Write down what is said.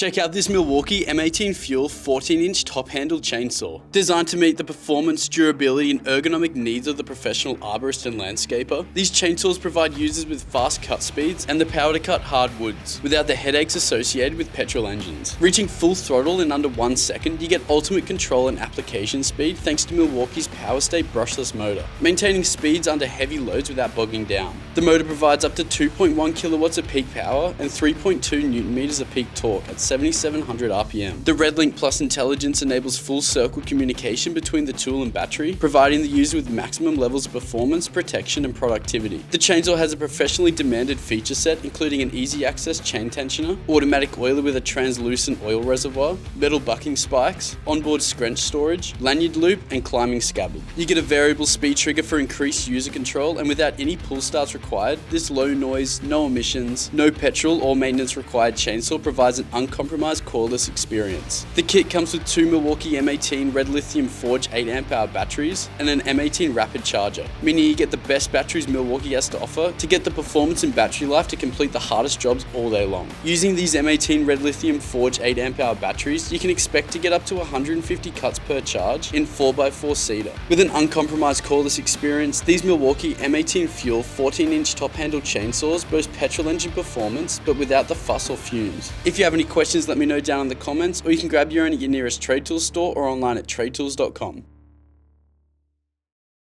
Check out this Milwaukee M18 Fuel 14-inch top-handle chainsaw. Designed to meet the performance, durability, and ergonomic needs of the professional arborist and landscaper, these chainsaws provide users with fast cut speeds and the power to cut hard woods, without the headaches associated with petrol engines. Reaching full throttle in under 1 second, you get ultimate control and application speed thanks to Milwaukee's Power State brushless motor, maintaining speeds under heavy loads without bogging down. The motor provides up to 2.1 kilowatts of peak power and 3.2 newton meters of peak torque at 7,700 RPM. The RedLink Plus intelligence enables full circle communication between the tool and battery, providing the user with maximum levels of performance, protection, and productivity. The chainsaw has a professionally demanded feature set, including an easy access chain tensioner, automatic oiler with a translucent oil reservoir, metal bucking spikes, onboard scrench storage, lanyard loop, and climbing scabble. You get a variable speed trigger for increased user control, and without any pull starts required, this low noise, no emissions, no petrol or maintenance required chainsaw provides an uncompromised cordless experience. The kit comes with 2 Milwaukee M18 Red Lithium Forge 8Ah batteries and an M18 rapid charger, meaning you get the best batteries Milwaukee has to offer to get the performance and battery life to complete the hardest jobs all day long. Using these M18 Red Lithium Forge 8Ah batteries, you can expect to get up to 150 cuts per charge in 4x4 seater. With an uncompromised cordless experience, these Milwaukee M18 Fuel 14-inch top-handle chainsaws boast petrol engine performance, but without the fuss or fumes. If you have any questions, let me know down in the comments, or you can grab your own at your nearest trade tools store or online at tradetools.com.